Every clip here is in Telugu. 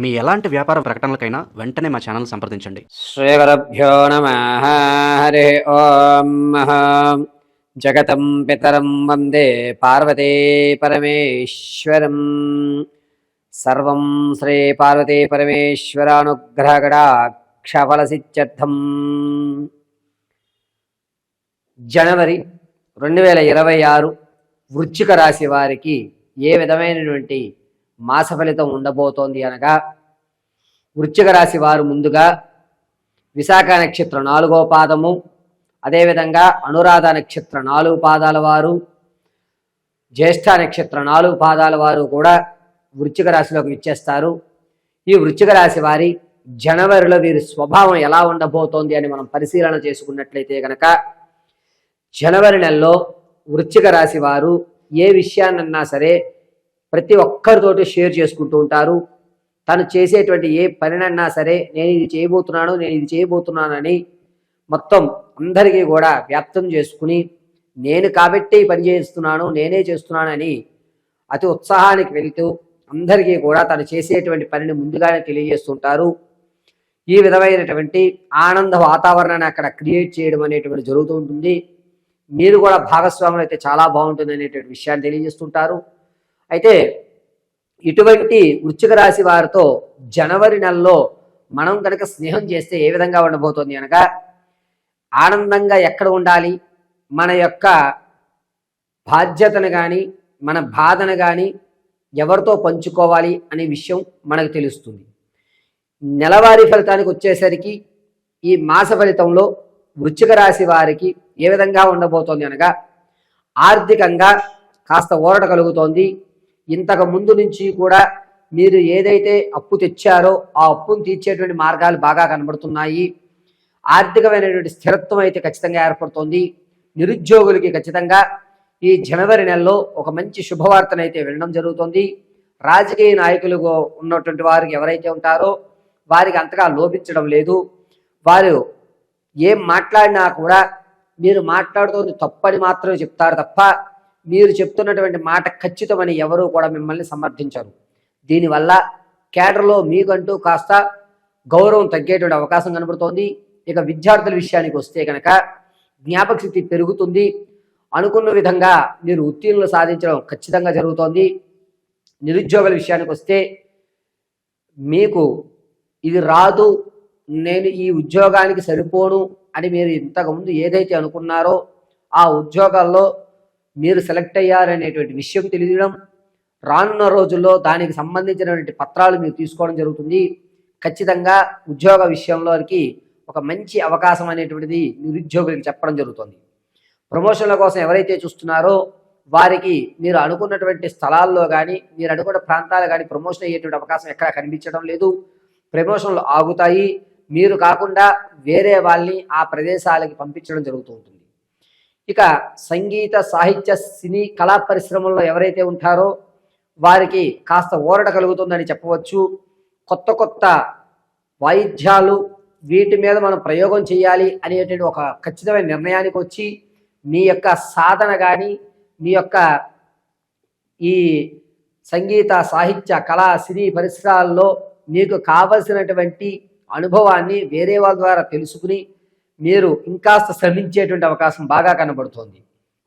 మీ ఎలాంటి వ్యాపార ప్రకటనలకైనా వెంటనే మా ఛానల్ సంప్రదించండి. శ్రీగురుభ్యో నమః. హరి ఓం. జగతం పితరం వందే పార్వతీ పరమేశ్వరం. సర్వం శ్రీ పార్వతీ పరమేశ్వరానుగ్రహగడాక్షఫలసిద్ధ్యర్థం. జనవరి 2026 వృశ్చిక రాశి వారికి ఏ విధమైనటువంటి మాస ఫలితం ఉండబోతోంది అనగా, వృశ్చిక రాశి వారు ముందుగా విశాఖ నక్షత్రం 4వ పాదము, అదేవిధంగా అనురాధ నక్షత్రం 4 పాదాల వారు, జ్యేష్ఠ నక్షత్రం 4 పాదాల వారు కూడా వృశ్చిక రాశిలోకి విచ్చేస్తారు. ఈ వృశ్చిక రాశి వారి జనవరిలో వీరి స్వభావం ఎలా ఉండబోతోంది అని మనం పరిశీలన చేసుకున్నట్లయితే కనుక, జనవరి నెలలో వృశ్చిక రాశి వారు ఏ విషయాన్నన్నా సరే ప్రతి ఒక్కరితోటి షేర్ చేసుకుంటూ ఉంటారు. తను చేసేటువంటి ఏ పనినన్నా సరే నేను ఇది చేయబోతున్నానని మొత్తం అందరికీ కూడా వ్యాప్తం చేసుకుని, నేను కాబట్టి పని చేస్తున్నాను, నేనే చేస్తున్నానని అతి ఉత్సాహానికి వెళుతూ అందరికీ కూడా తను చేసేటువంటి పనిని ముందుగానే తెలియజేస్తుంటారు. ఈ విధమైనటువంటి ఆనంద వాతావరణాన్ని అక్కడ క్రియేట్ చేయడం అనేటువంటి జరుగుతూ ఉంటుంది. మీరు కూడా భాగస్వాములు అయితే చాలా బాగుంటుంది అనేటువంటి విషయాన్ని తెలియజేస్తుంటారు. అయితే ఇటువంటి వృశ్చిక రాశి వారితో జనవరి నెలలో మనం కనుక స్నేహం చేస్తే ఏ విధంగా ఉండబోతోంది అనగా, ఆనందంగా ఎక్కడ ఉండాలి, మన యొక్క బాధ్యతను కానీ మన బాధను కానీ ఎవరితో పంచుకోవాలి అనే విషయం మనకు తెలుస్తుంది. నెలవారీ ఫలితానికి వచ్చేసరికి ఈ మాస ఫలితంలో వృశ్చిక రాశి వారికి ఏ విధంగా ఉండబోతోంది అనగా, ఆర్థికంగా కాస్త ఊరట కలుగుతోంది. ఇంతకు ముందు నుంచి కూడా మీరు ఏదైతే అప్పు తెచ్చారో ఆ అప్పును తీర్చేటువంటి మార్గాలు బాగా కనబడుతున్నాయి. ఆర్థికమైనటువంటి స్థిరత్వం అయితే ఖచ్చితంగా ఏర్పడుతోంది. నిరుద్యోగులకి ఖచ్చితంగా ఈ జనవరి నెలలో ఒక మంచి శుభవార్తనైతే వినడం జరుగుతుంది. రాజకీయ నాయకులు ఉన్నటువంటి వారికి ఎవరైతే ఉంటారో వారికి అంతగా లోపించడం లేదు. వారు ఏం మాట్లాడినా కూడా మీరు మాట్లాడుతోంది తప్పని మాత్రమే చెప్తారు తప్ప, మీరు చెప్తున్నటువంటి మాట ఖచ్చితమని ఎవరూ కూడా మిమ్మల్ని సమర్థించరు. దీనివల్ల కేడర్లో మీకంటూ కాస్త గౌరవం తగ్గేటువంటి అవకాశం కనబడుతోంది. ఇక విద్యార్థుల విషయానికి వస్తే కనుక జ్ఞాపక శక్తి పెరుగుతుంది. అనుకున్న విధంగా మీరు ఉత్తీర్ణులు సాధించడం ఖచ్చితంగా జరుగుతోంది. నిరుద్యోగుల విషయానికి వస్తే మీకు ఇది రాదు, నేను ఈ ఉద్యోగానికి సరిపోను అని మీరు ఇంతకుముందు ఏదైతే అనుకున్నారో ఆ ఉద్యోగాల్లో మీరు సెలెక్ట్ అయ్యారనేటువంటి విషయం తెలియడం, రానున్న రోజుల్లో దానికి సంబంధించినటువంటి పత్రాలు మీరు తీసుకోవడం జరుగుతుంది. ఖచ్చితంగా ఉద్యోగ విషయంలోకి ఒక మంచి అవకాశం అనేటువంటిది నిరుద్యోగులకు చెప్పడం జరుగుతుంది. ప్రమోషన్ల కోసం ఎవరైతే చూస్తున్నారో వారికి మీరు అనుకున్నటువంటి స్థలాల్లో కానీ మీరు అనుకున్న ప్రాంతాలు కానీ ప్రమోషన్ అయ్యేటువంటి అవకాశం ఎక్కడా కనిపించడం లేదు. ప్రమోషన్లు ఆగుతాయి. మీరు కాకుండా వేరే వాళ్ళని ఆ ప్రదేశాలకి పంపించడం జరుగుతూ ఉంటుంది. ఇక సంగీత, సాహిత్య, సినీ, కళా పరిశ్రమల్లో ఎవరైతే ఉంటారో వారికి కాస్త ఊరట కలుగుతుందని చెప్పవచ్చు. కొత్త కొత్త వాయిద్యాలు వీటి మీద మనం ప్రయోగం చేయాలి అనేటువంటి ఒక ఖచ్చితమైన నిర్ణయానికి వచ్చి మీ యొక్క సాధన కానీ మీ యొక్క ఈ సంగీత, సాహిత్య, కళా, సినీ పరిసరాల్లో మీకు కావలసినటువంటి అనుభవాన్ని వేరే వాళ్ళ ద్వారా తెలుసుకుని మీరు ఇంకాస్త శ్రమించేటువంటి అవకాశం బాగా కనబడుతోంది.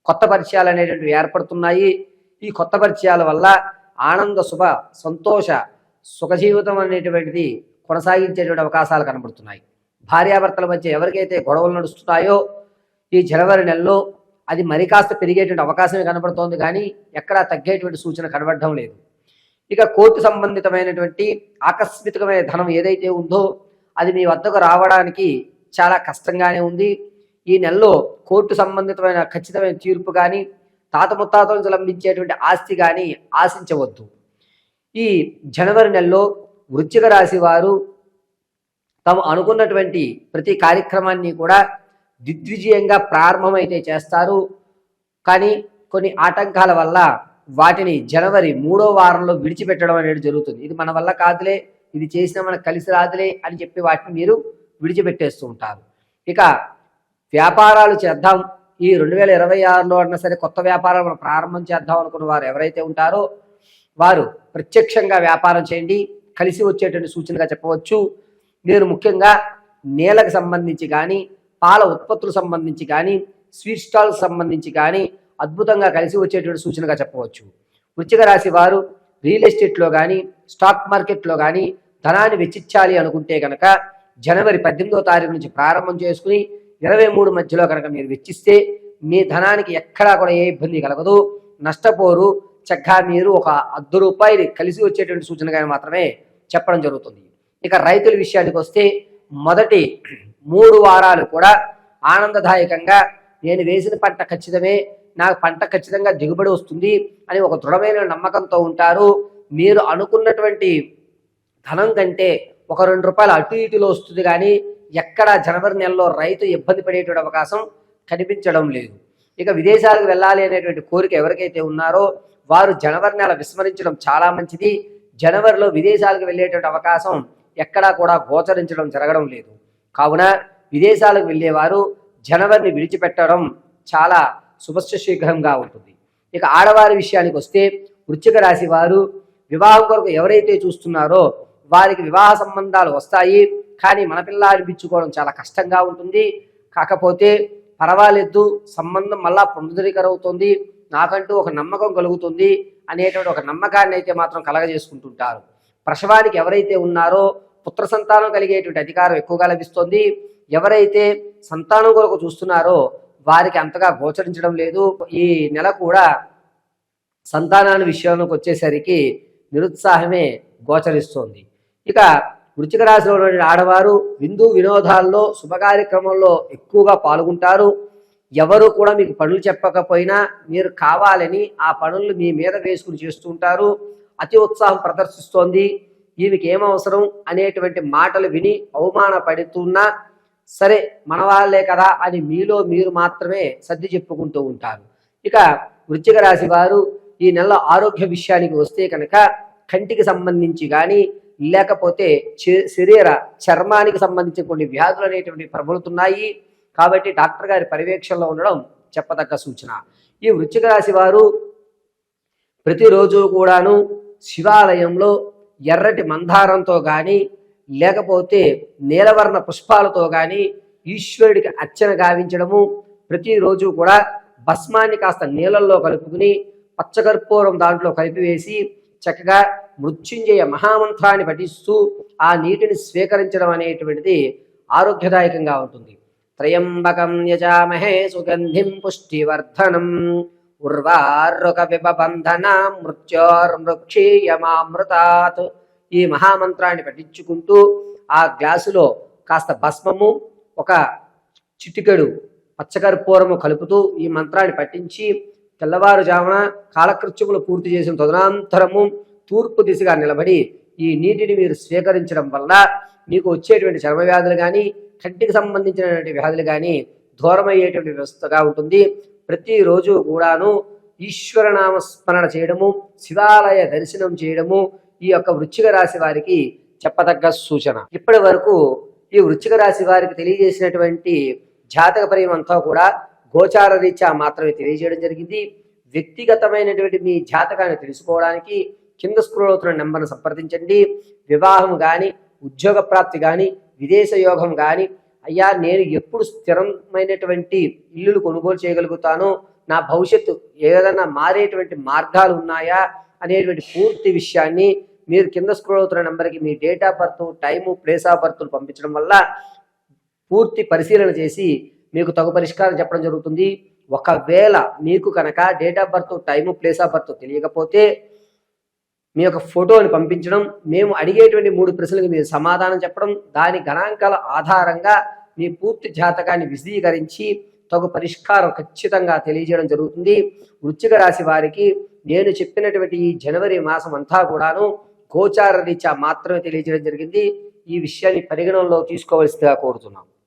కొత్త పరిచయాలు అనేటువంటివి ఏర్పడుతున్నాయి. ఈ కొత్త పరిచయాల వల్ల ఆనంద, శుభ, సంతోష, సుఖజీవితం అనేటువంటిది కొనసాగించేటువంటి అవకాశాలు కనబడుతున్నాయి. భార్యాభర్తల మధ్య ఎవరికైతే గొడవలు నడుస్తున్నాయో ఈ జనవరి నెలలో అది మరి కాస్త పెరిగేటువంటి అవకాశమే కనబడుతోంది, కానీ ఎక్కడా తగ్గేటువంటి సూచన కనబడడం లేదు. ఇక కోర్టు సంబంధితమైనటువంటి ఆకస్మికమైన ధనం ఏదైతే ఉందో అది మీ వద్దకు రావడానికి చాలా కష్టంగానే ఉంది. ఈ నెలలో కోర్టు సంబంధితమైన ఖచ్చితమైన తీర్పు కానీ తాత ముత్తాతల నుంచి లభించేటువంటి ఆస్తి కానీ ఆశించవద్దు. ఈ జనవరి నెలలో వృశ్చిక రాశి వారు తాము అనుకున్నటువంటి ప్రతి కార్యక్రమాన్ని కూడా దిగ్విజయంగా ప్రారంభమైతే చేస్తారు. కానీ కొన్ని ఆటంకాల వల్ల వాటిని జనవరి 3వ వారంలో విడిచిపెట్టడం అనేది జరుగుతుంది. ఇది మన వల్ల కాదులే, ఇది చేసినా మనకు కలిసి రాదులే అని చెప్పి వాటిని మీరు విడిచిపెట్టేస్తూ ఉంటారు. ఇక వ్యాపారాలు చేద్దాం, ఈ 2026లో అన్నా సరే కొత్త వ్యాపారాలు మనం ప్రారంభం చేద్దాం అనుకున్న వారు ఎవరైతే ఉంటారో వారు ప్రత్యక్షంగా వ్యాపారం చేయండి. కలిసి వచ్చేటువంటి సూచనగా చెప్పవచ్చు. మీరు ముఖ్యంగా నేలకు సంబంధించి కానీ, పాల ఉత్పత్తులకు సంబంధించి కానీ, స్వీట్ స్టాల్కి సంబంధించి కానీ అద్భుతంగా కలిసి వచ్చేటువంటి సూచనగా చెప్పవచ్చు. వృశ్చిక రాశి వారు రియల్ ఎస్టేట్లో కానీ, స్టాక్ మార్కెట్లో కానీ ధనాన్ని వెచ్చించాలి అనుకుంటే కనుక జనవరి 18వ తారీఖు నుంచి ప్రారంభం చేసుకుని 23 మధ్యలో కనుక మీరు వెచ్చిస్తే మీ ధనానికి ఎక్కడా కూడా ఏ ఇబ్బంది కలగదు, నష్టపోరు. చక్కగా మీరు ఒక ₹10 కలిసి వచ్చేటువంటి సూచనగా మాత్రమే చెప్పడం జరుగుతుంది. ఇక రైతుల విషయానికి వస్తే మొదటి 3 వారాలు కూడా ఆనందదాయకంగా నేను వేసిన పంట ఖచ్చితమే, నాకు పంట ఖచ్చితంగా దిగుబడి వస్తుంది అని ఒక దృఢమైన నమ్మకంతో ఉంటారు. మీరు అనుకున్నటువంటి ధనం కంటే ఒక ₹2 అటు ఇటులో వస్తుంది, కానీ ఎక్కడ జనవరి నెలలో రైతు ఇబ్బంది పడేటువంటి అవకాశం కనిపించడం లేదు. ఇక విదేశాలకు వెళ్ళాలి అనేటువంటి కోరిక ఎవరికైతే ఉన్నారో వారు జనవరి నెల విస్మరించడం చాలా మంచిది. జనవరిలో విదేశాలకు వెళ్ళేటువంటి అవకాశం ఎక్కడా కూడా గోచరించడం జరగడం లేదు. కావున విదేశాలకు వెళ్ళేవారు జనవరిని విడిచిపెట్టడం చాలా శుభశీఘ్రంగా ఉంటుంది. ఇక ఆడవారి విషయానికి వస్తే వృశ్చిక రాశి వారు వివాహం కొరకు ఎవరైతే చూస్తున్నారో వారికి వివాహ సంబంధాలు వస్తాయి, కానీ మన పిల్ల అనిపించుకోవడం చాలా కష్టంగా ఉంటుంది. కాకపోతే పర్వాలేదు, సంబంధం మళ్ళా పునరుద్ధరీకరవుతుంది, నాకంటూ ఒక నమ్మకం కలుగుతుంది అనేటువంటి ఒక నమ్మకాన్ని అయితే మాత్రం కలగజేసుకుంటుంటారు. ప్రసవానికి ఎవరైతే ఉన్నారో పుత్ర సంతానం కలిగేటువంటి అధికారం ఎక్కువగా లభిస్తుంది. ఎవరైతే సంతానం కొరకు చూస్తున్నారో వారికి అంతగా గోచరించడం లేదు. ఈ నెల కూడా సంతానాన్ని విషయంలోకి వచ్చేసరికి నిరుత్సాహమే గోచరిస్తోంది. ఇక వృశ్చిక రాశిలో ఉన్న ఆడవారు విందు వినోదాల్లో శుభ కార్యక్రమంలో ఎక్కువగా పాల్గొంటారు. ఎవరు కూడా మీకు పనులు చెప్పకపోయినా మీరు కావాలని ఆ పనులు మీ మీద వేసుకుని చేస్తుంటారు. అతి ఉత్సాహం ప్రదర్శిస్తోంది. ఈమెకి ఏమవసరం అనేటువంటి మాటలు విని అవమానపడుతున్నా సరే మన వాళ్ళే కదా అని మీలో మీరు మాత్రమే సర్ది చెప్పుకుంటూ ఉంటారు. ఇక వృశ్చిక రాశి వారు ఈ నెల ఆరోగ్య విషయానికి వస్తే కనుక కంటికి సంబంధించి కానీ లేకపోతే శరీర చర్మానికి సంబంధించి కొన్ని వ్యాధులు అనేటువంటి ప్రబలుతున్నాయి. కాబట్టి డాక్టర్ గారి పర్యవేక్షణలో ఉండడం చెప్పదగ్గ సూచన. ఈ వృశ్చిక రాశి వారు ప్రతిరోజు కూడాను శివాలయంలో ఎర్రటి మందారంతో కానీ లేకపోతే నీలవర్ణ పుష్పాలతో కానీ ఈశ్వరుడికి అర్చన గావించడము, ప్రతిరోజు కూడా భస్మాన్ని కాస్త నీళ్ళల్లో కలుపుకుని పచ్చకర్పూరం దాంట్లో కలిపివేసి చక్కగా మృత్యుంజయ మహామంత్రాన్ని పఠిస్తూ ఆ నీటిని స్వీకరించడం అనేటువంటిది ఆరోగ్యదాయకంగా ఉంటుంది. త్రయంబకం యజామహే సుగంధిం పుష్టివర్ధనం ఉర్వారుక విబంధనం మృత్యోర్మృక్షీయమామృతాత్. ఈ మహామంత్రాన్ని పఠించుకుంటూ ఆ గ్లాసులో కాస్త భస్మము, ఒక చిటికెడు పచ్చకర్పూరము కలుపుతూ ఈ మంత్రాన్ని పఠించి తెల్లవారుజామున కాలకృత్యములు పూర్తి చేసిన తదనంతరము తూర్పు దిశగా నిలబడి ఈ నీటిని మీరు స్వీకరించడం వల్ల మీకు వచ్చేటువంటి చర్మ వ్యాధులు కానీ కంటికి సంబంధించినటువంటి వ్యాధులు కానీ దూరమయ్యేటువంటి వ్యవస్థగా ఉంటుంది. ప్రతిరోజు కూడాను ఈశ్వరనామ స్మరణ చేయడము, శివాలయ దర్శనం చేయడము ఈ యొక్క వృశ్చిక రాశి వారికి చెప్పదగ్గ సూచన. ఇప్పటి వరకు ఈ వృశ్చిక రాశి వారికి తెలియజేసినటువంటి జాతక పరిమంతా కూడా గోచార రీత్యా మాత్రమే తెలియజేయడం జరిగింది. వ్యక్తిగతమైనటువంటి మీ జాతకాన్ని తెలుసుకోవడానికి కింద స్క్రోల్ అవుతున్న నెంబర్ను సంప్రదించండి. వివాహం కానీ, ఉద్యోగ ప్రాప్తి కానీ, విదేశ యోగం కానీ, అయ్యా నేను ఎప్పుడు స్థిరమైనటువంటి ఇల్లులు కొనుగోలు చేయగలుగుతాను, నా భవిష్యత్తు ఏదైనా మారేటువంటి మార్గాలు ఉన్నాయా అనేటువంటి పూర్తి విషయాన్ని మీరు కింద స్క్రోల్ అవుతున్న నెంబర్కి మీ date of birth, time, place of బర్త్లు పంపించడం వల్ల పూర్తి పరిశీలన చేసి మీకు తగు పరిష్కారం చెప్పడం జరుగుతుంది. ఒకవేళ మీకు కనుక date of birth, time, place of birth తెలియకపోతే మీ యొక్క ఫోటోని పంపించడం, మేము అడిగేటువంటి 3 ప్రశ్నలకు మీరు సమాధానం చెప్పడం, దాని గణాంకాల ఆధారంగా మీ పూర్తి జాతకాన్ని విశదీకరించి తగు పరిష్కారం ఖచ్చితంగా తెలియజేయడం జరుగుతుంది. వృశ్చిక రాశి వారికి నేను చెప్పినటువంటి ఈ జనవరి మాసం అంతా కూడాను గోచార రీత్యా మాత్రమే తెలియజేయడం జరిగింది. ఈ విషయాన్ని పరిగణనలో తీసుకోవలసిందిగా కోరుతున్నాం.